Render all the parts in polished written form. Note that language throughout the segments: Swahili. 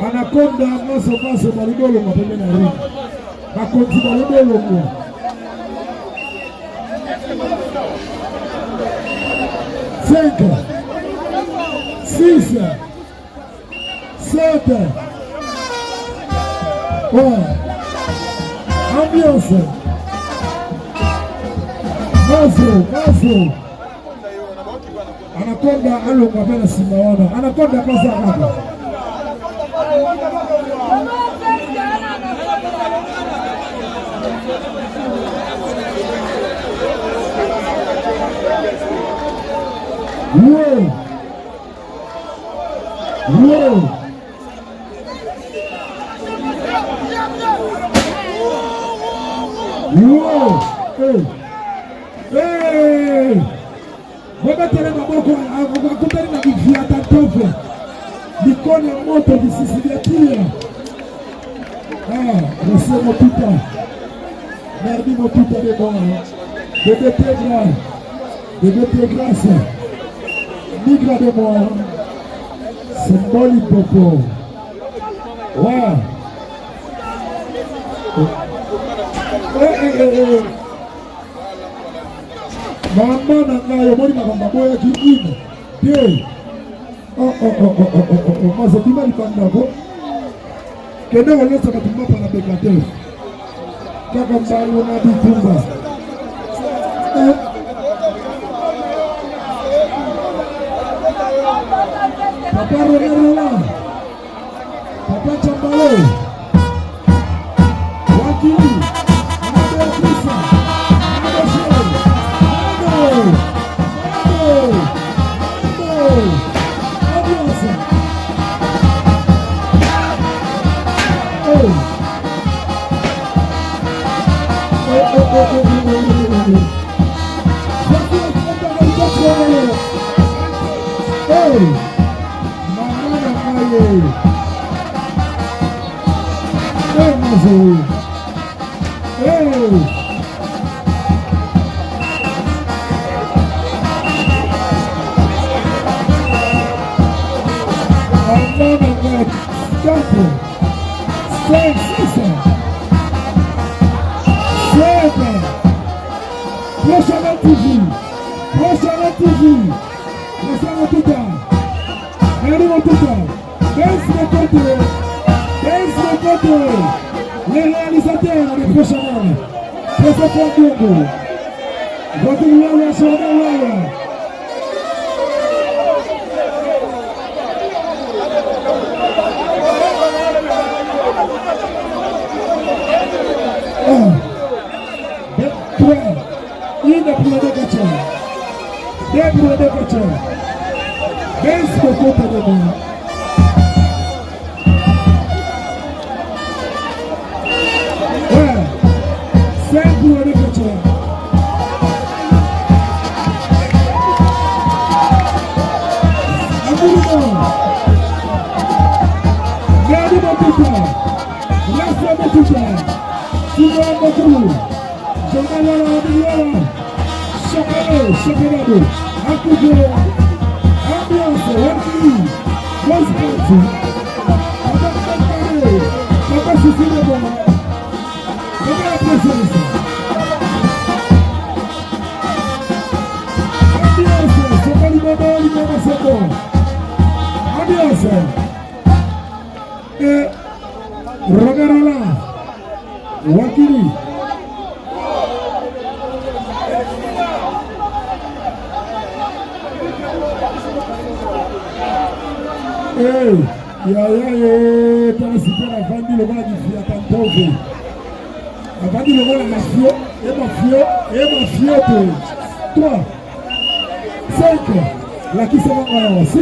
Anaconda maso balibolo mapembe na ringi. Bakonzi balibolo mwa. Cinq, six, sept, ambiance. Maso. Anaconda alonga bena simawana. Anaconda pasa hapa. Whoa! Hey! Wabatele maboko akutani na kiviata tofe. Mikono ya moto visisilia. Monsieur Mopita. Merdi Mopita de bon. Bébé Grâce. Migra de moi. Symbole popo. Wow. Mama na ngayo mori makamba boya kiini. Dio. Mazo bima nikandako. Kende walesa katumba pana bekate. Kaka mbalu na bitumba. Papa Rola. Papa Chambalo. Wakili. Beatrice. Les réalisateurs les prochains Professeur Diongo votre Waya sur la Waya Bekocha. Base Bekocha de moi. Ouais. 5 pour Bekocha. Absolument. Regardez Bekocha. Reste Bekocha. Souvent beaucoup. Championnat. Akoujo, ambiance, waki, grosse partie. Papa Sissi le bon. Papa la présence. Ambiance, c'est pas l'immobilier, c'est bon. Ambiance. Et regarde là, Wakili. Hey, t'as super la famille, le roi du fiat, t'as trouvé. La famille, le roi, la mafia, et mafia, 3, 5, la qui se va, 6,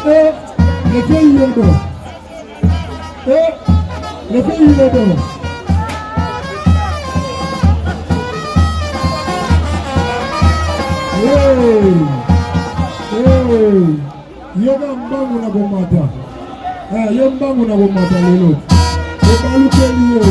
et le pays Yodo. Et le pays Yodo. Hey! Yoga mbangu na gomata. Yo mbangu na gomata lelo. Ekalu keliyo.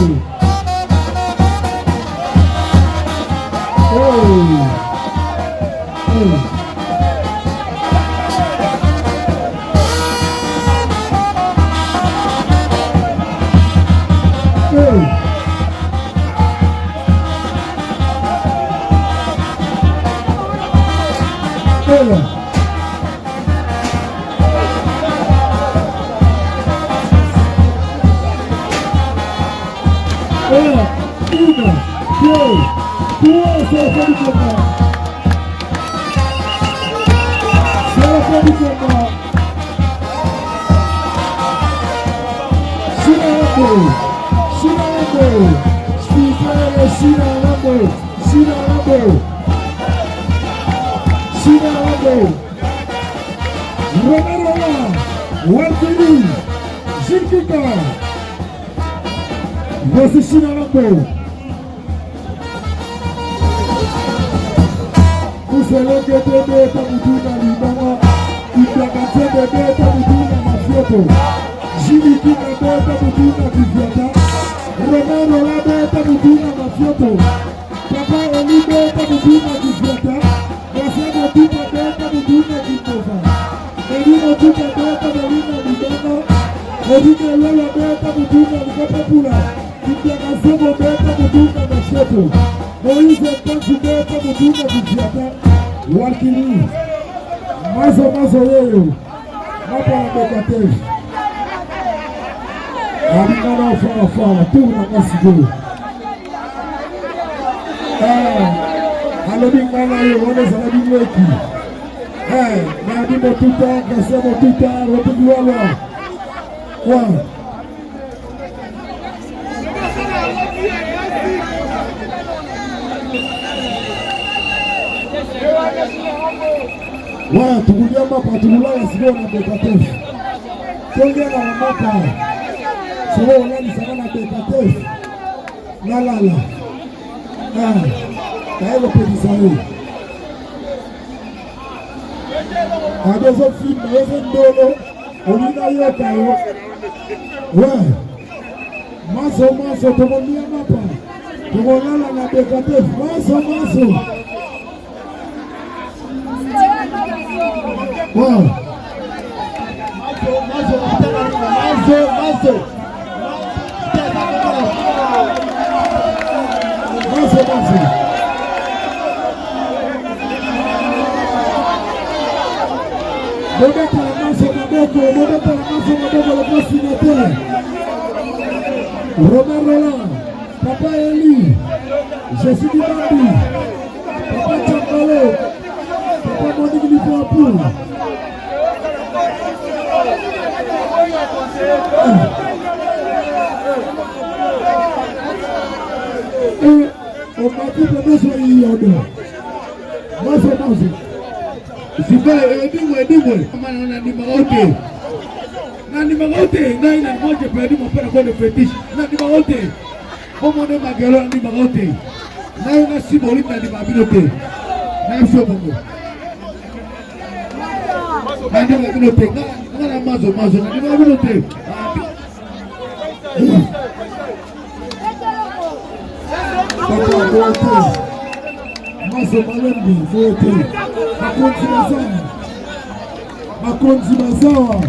Wakili mazo yeye hapa Bekate alikana fara tu na masigo alobingana yeye wana sana bimweki na bimbo tuta kasemo tuta rotuliwala kwa Waya tukulia mapa tululaya sigo na Bekate. Tuongea na mapa. Sigo nani sana na Bekate. Nalala. Kaelo pedisa hii. Adezo film, adezo ndolo. Olina yoka yo. Waya. Maso tukulia mapa. Tukulala na Bekate. Maso. Wow. Maso. Modeta la maso maboko la posti na tele. Robert Roland, Papa Eli, Jessie Bambi, Papa Chambalo, Papa Monique Liverpool. Et on m'a dit que nous soyons en dehors. Moi, c'est Sibaye edimwe maana unanima wote. Nanima wote na ina moja pedi mpaka kwa le fetish. Nanima wote. Como ne magelo nanima wote. Na una simoli nanima binote. Na sio bongo. Nanima binote. Na mazo nanima binote. Mazo malembi wote. Makonzi mazawa.